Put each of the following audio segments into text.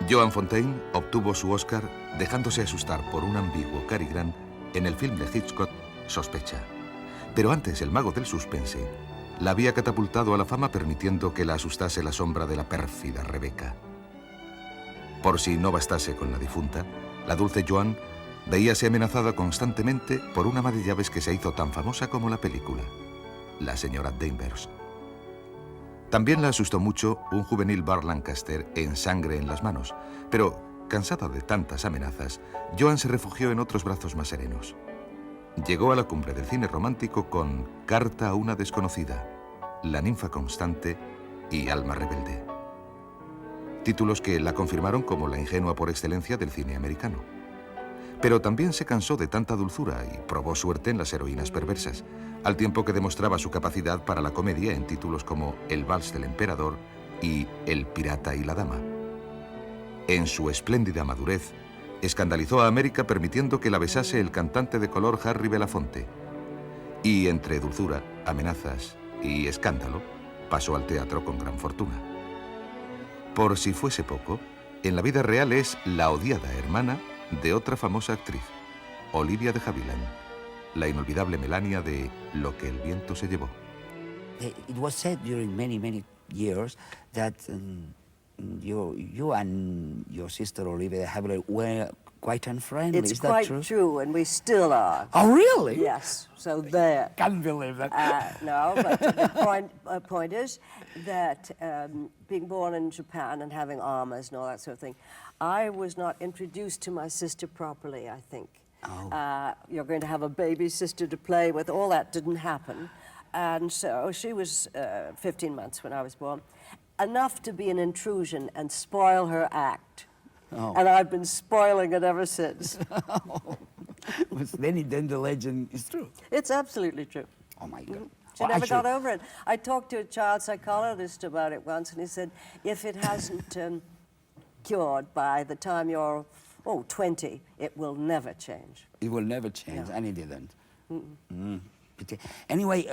Joan Fontaine obtuvo su Oscar dejándose asustar por un ambiguo Cary Grant en el film de Hitchcock, Sospecha. Pero antes, el mago del suspense la había catapultado a la fama permitiendo que la asustase la sombra de la pérfida Rebeca. Por si no bastase con la difunta, la dulce Joan veíase amenazada constantemente por una ama de llaves que se hizo tan famosa como la película, la señora Danvers. También la asustó mucho un juvenil Bar Lancaster en Sangre en las manos, pero, cansada de tantas amenazas, Joan se refugió en otros brazos más serenos. Llegó a la cumbre del cine romántico con Carta a una desconocida, La ninfa constante y Alma rebelde. Títulos que la confirmaron como la ingenua por excelencia del cine americano. Pero también se cansó de tanta dulzura y probó suerte en las heroínas perversas, al tiempo que demostraba su capacidad para la comedia en títulos como El vals del emperador y El pirata y la dama. En su espléndida madurez, escandalizó a América permitiendo que la besase el cantante de color Harry Belafonte. Y entre dulzura, amenazas y escándalo, pasó al teatro con gran fortuna. Por si fuese poco, en la vida real es la odiada hermana de otra famosa actriz, Olivia de Havilland, la inolvidable Melania de Lo que el viento se llevó. It was said during many years that you and your sister Olivia de Havilland were quite unfriendly. It's Is that quite true? true, and we still are. Oh, really? Yes, so there. Can't believe that. No, but the point is that being born in Japan and having armors and all that sort of thing, I was not introduced to my sister properly, I think. Oh. You're going to have a baby sister to play with. All that didn't happen. And so she was 15 months when I was born. Enough to be an intrusion and spoil her act. Oh. And I've been spoiling it ever since. Then the legend is true. It's absolutely true. Oh, my God. She never got over it. I talked to a child psychologist about it once, and he said, if it hasn't cured by the time you're, 20, it will never change. It will never change, No. and it didn't. Anyway,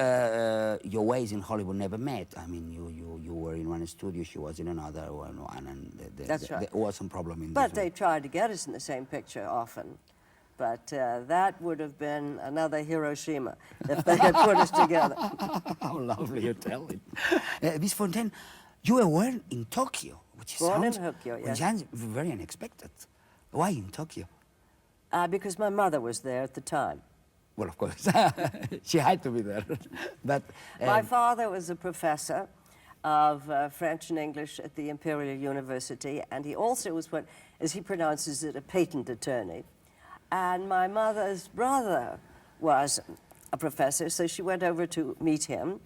your ways in Hollywood never met. I mean, you were in one studio, she was in another one, and That's right. there was some problem in But this they one. tried to get us in the same picture often. But that would have been another Hiroshima if they had put us together. How lovely you tell it. Miss Fontaine, you were born in Tokyo, which Born in sounds, Tokyo, which yes. sounds very unexpected. Why in Tokyo? Because my mother was there at the time. Well, of course, she had to be there. But My father was a professor of French and English at the Imperial University, and he also was what, as he pronounces it, a patent attorney. And my mother's brother was a professor, so she went over to meet him,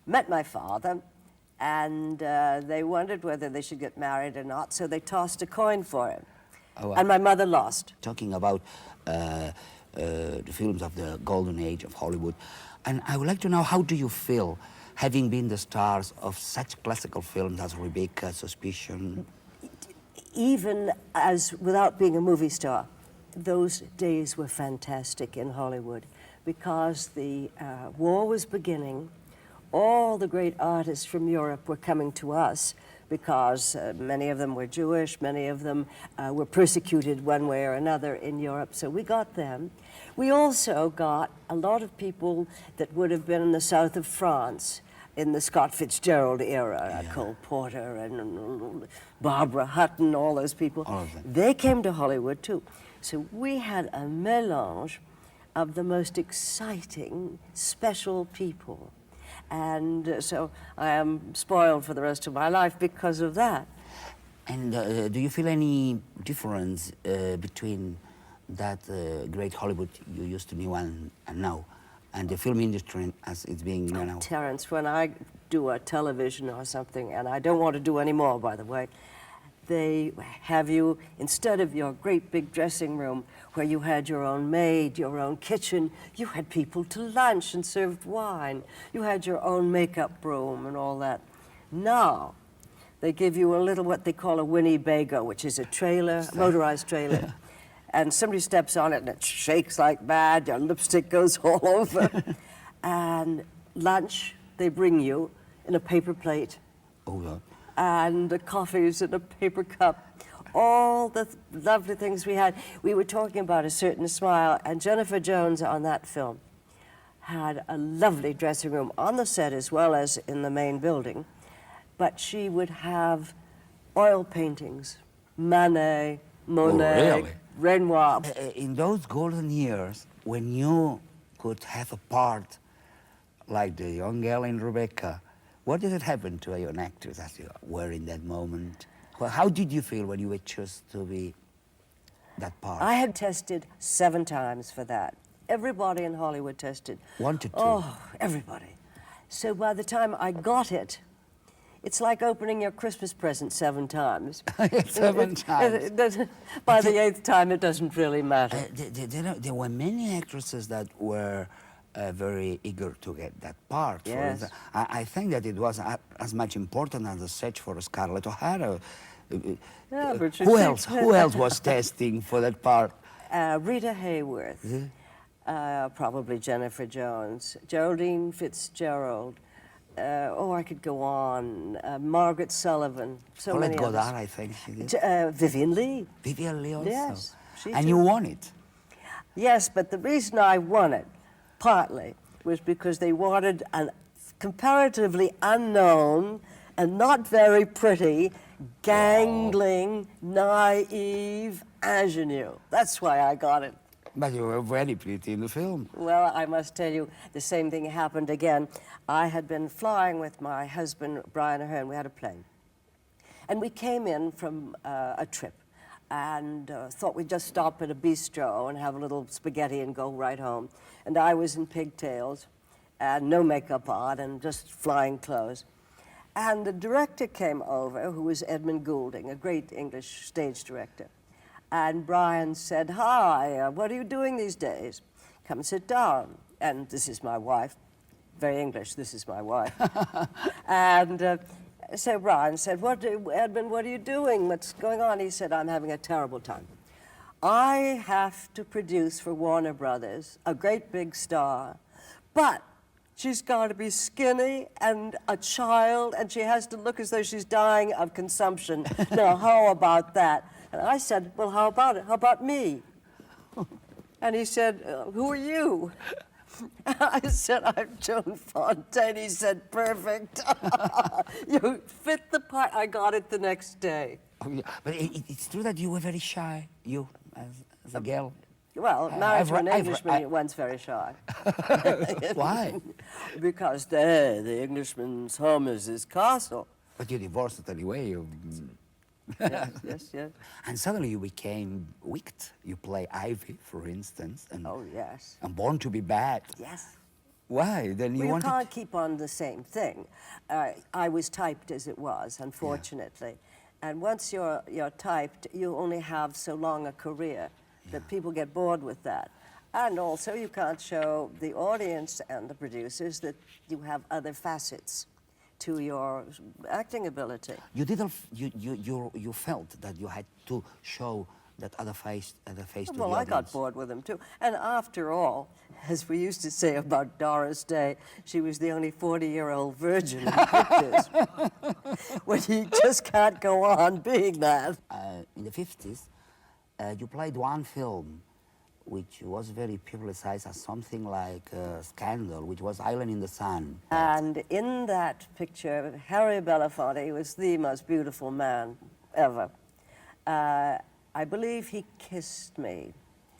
met my father, and they wondered whether they should get married or not, so they tossed a coin for him. Oh, And my mother lost. talking about the films of the golden age of Hollywood, and I would like to know, how do you feel having been the stars of such classical films as Rebecca, Suspicion? Even as, without being a movie star, those days were fantastic in Hollywood because the war was beginning. All the great artists from Europe were coming to us because many of them were Jewish, many of them were persecuted one way or another in Europe, so we got them. We also got a lot of people that would have been in the south of France in the Scott Fitzgerald era, Cole Porter and Barbara Hutton, all those people. All of them. They came to Hollywood too. So we had a mélange of the most exciting, special people. And so I am spoiled for the rest of my life because of that. And do you feel any difference between that great Hollywood you used to know and now, and the film industry as it's being now? Terence, when I do a television or something, and I don't want to do any more, by the way, they have you, instead of your great big dressing room where you had your own maid, your own kitchen, you had people to lunch and served wine. You had your own makeup room and all that. Now, they give you a little, what they call a Winnebago, which is a trailer, a motorized trailer. And somebody steps on it and it shakes like mad, your lipstick goes all over. And lunch, they bring you in a paper plate. Oh, yeah. And the coffee's in a paper cup. all the lovely things we had. We were talking about A Certain Smile, and Jennifer Jones on that film had a lovely dressing room on the set as well as in the main building, but she would have oil paintings, Manet, Monet, really? Renoir. In those golden years, when you could have a part like the young girl in Rebecca, what did it happen to you, an actress, as you were in that moment? Well, how did you feel when you were chosen to be that part? I had tested 7 times for that. Everybody in Hollywood tested. 1 to 2. Oh, everybody. So by the time I got it, it's like opening your Christmas present 7 times. 7 times. By the 8th time, it doesn't really matter. There were many actresses that were very eager to get that part. Yes. I think that it was as much important as the search for Scarlett O'Hara. Yeah, but Who else was testing for that part? Rita Hayworth, probably Jennifer Jones, Geraldine Fitzgerald. I could go on. Margaret Sullivan. So Colette many Goddard, others. I think she did. Vivian Lee. Vivian Lee also. Yes, she and too. you won it. Yes, but the reason I won it, partly, was because they wanted a comparatively unknown and not very pretty, gangling, naive ingenue. That's why I got it. But you were very pretty in the film. Well, I must tell you, the same thing happened again. I had been flying with my husband, Brian Ahern. We had a plane. And we came in from a trip and thought we'd just stop at a bistro and have a little spaghetti and go right home. And I was in pigtails and no makeup on and just flying clothes. And the director came over, who was Edmund Goulding, a great English stage director. And Brian said, "Hi, what are you doing these days? Come sit down." And this is my wife. Very English, this is my wife. And so Brian said, Edmund, what are you doing? What's going on? He said, "I'm having a terrible time. I have to produce for Warner Brothers a great big star, but she's got to be skinny and a child, and she has to look as though she's dying of consumption. Now, how about that?" And I said, "Well, how about it? How about me?" And he said, "Who are you?" I said, "I'm Joan Fontaine." He said, "Perfect." You fit the part. I got it the next day. Oh, yeah. But it's true that you were very shy, you, as a girl. Well, married to an Englishman, one's very shy. Why? Because the Englishman's home is his castle. But you divorced anyway. Yes. And suddenly you became wicked. You play Ivy, for instance. And, Oh, yes. and Born to be Bad. Yes. Why? Then you Well, you wanted... can't keep on the same thing. I was typed as it was, unfortunately. And once you're typed, you only have so long a career that people get bored with that. And also, you can't show the audience and the producers that you have other facets to your acting ability. You didn't. You felt that you had to show that other face to the audience. Well, I got bored with them too. And after all, as we used to say about Doris Day, she was the only 40-year-old virgin in pictures. When you just can't go on being that. In the 50s, you played one film which was very publicized as something like a scandal, which was Island in the Sun. And in that picture, Harry Belafonte was the most beautiful man ever. I believe he kissed me.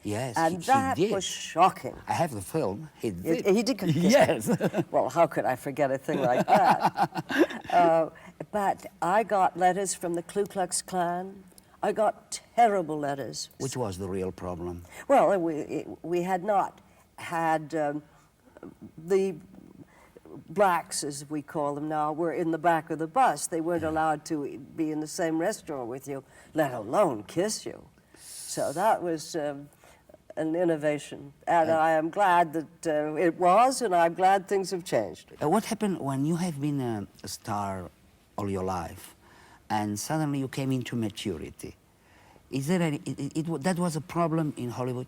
Yes, And he that did. was shocking. I have the film. He did. He did kiss me. Yes. Well, how could I forget a thing like that? But I got letters from the Ku Klux Klan. I got terrible letters. Which was the real problem? Well, we had not had the blacks, as we call them now, were in the back of the bus. They weren't allowed to be in the same restaurant with you, let alone kiss you. So that was an innovation. And I am glad that it was, and I'm glad things have changed. What happened when you have been a star all your life, and suddenly you came into maturity? Is there any, that was a problem in Hollywood?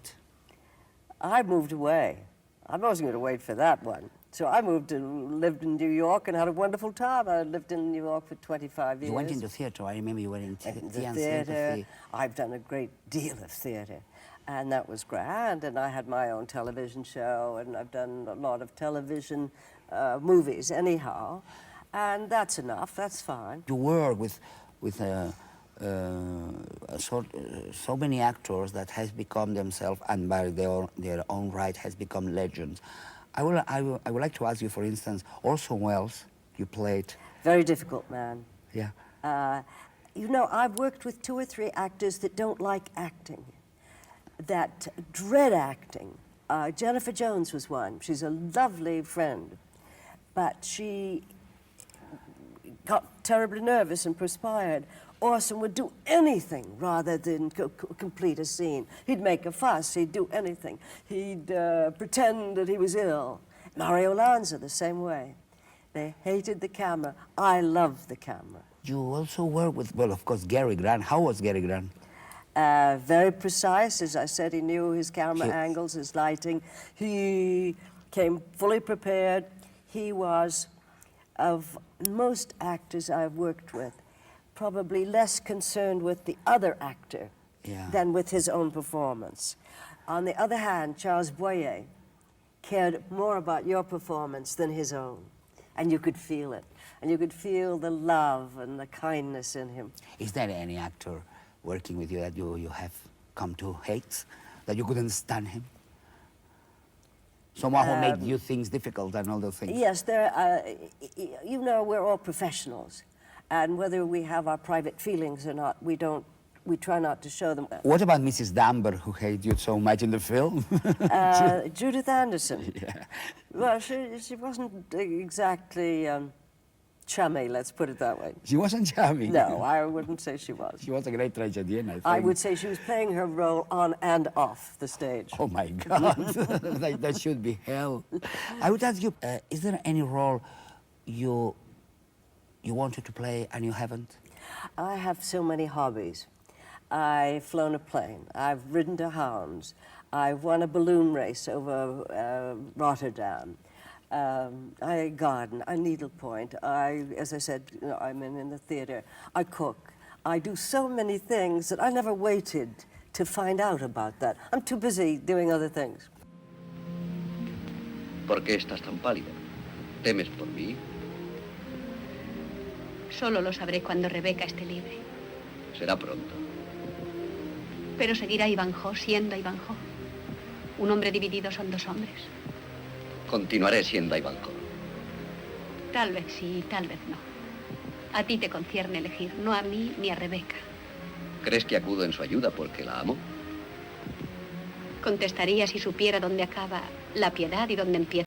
I moved away. I wasn't going to wait for that one. So I moved and lived in New York and had a wonderful time. I lived in New York for 25 years. You went into theatre. I remember you went in The theatre. I've done a great deal of theatre, and that was grand. And I had my own television show, and I've done a lot of television movies anyhow, and that's enough. That's fine. You work with so many actors that has become themselves, and by their own right has become legends. I would like to ask you, for instance, Orson Welles, you played. Very difficult man. Yeah. You know, I've worked with 2 or 3 actors that don't like acting, that dread acting. Jennifer Jones was one. She's a lovely friend, but she got terribly nervous and perspired. Orson would do anything rather than complete a scene. He'd make a fuss, he'd do anything. He'd pretend that he was ill. Mario Lanza, the same way. They hated the camera. I love the camera. You also work with, well, of course, Gary Grant. How was Gary Grant? Very precise, as I said. He knew his camera angles, his lighting. He came fully prepared. He was, of most actors I've worked with, probably less concerned with the other actor than with his own performance. On the other hand, Charles Boyer cared more about your performance than his own. And you could feel it. And you could feel the love and the kindness in him. Is there any actor working with you that you have come to hate, that you couldn't stand him? Someone who made you things difficult and all those things? Yes, you know, we're all professionals. And whether we have our private feelings or not, we try not to show them. What about Mrs. Dunbar, who hated you so much in the film? Judith Anderson. Yeah. Well, she wasn't exactly chummy, let's put it that way. She wasn't charming. No, I wouldn't say she was. She was a great tragedian, I think. I would say she was playing her role on and off the stage. Oh my God, that should be hell. I would ask you, is there any role you wanted to play and you haven't? I have so many hobbies. I've flown a plane. I've ridden to hounds. I've won a balloon race over Rotterdam. I garden. I needlepoint. As I said, you know, I'm in the theater. I cook. I do so many things that I never waited to find out about that. I'm too busy doing other things. ¿Por qué estás tan pálida? ¿Temes por mí? Solo lo sabré cuando Rebeca esté libre. Será pronto. Pero seguirá Ivanhoe siendo Ivanhoe. Un hombre dividido son 2 hombres. Continuaré siendo Ivanhoe. Tal vez sí, tal vez no. A ti te concierne elegir, no a mí ni a Rebeca. ¿Crees que acudo en su ayuda porque la amo? Contestaría si supiera dónde acaba la piedad y dónde empieza.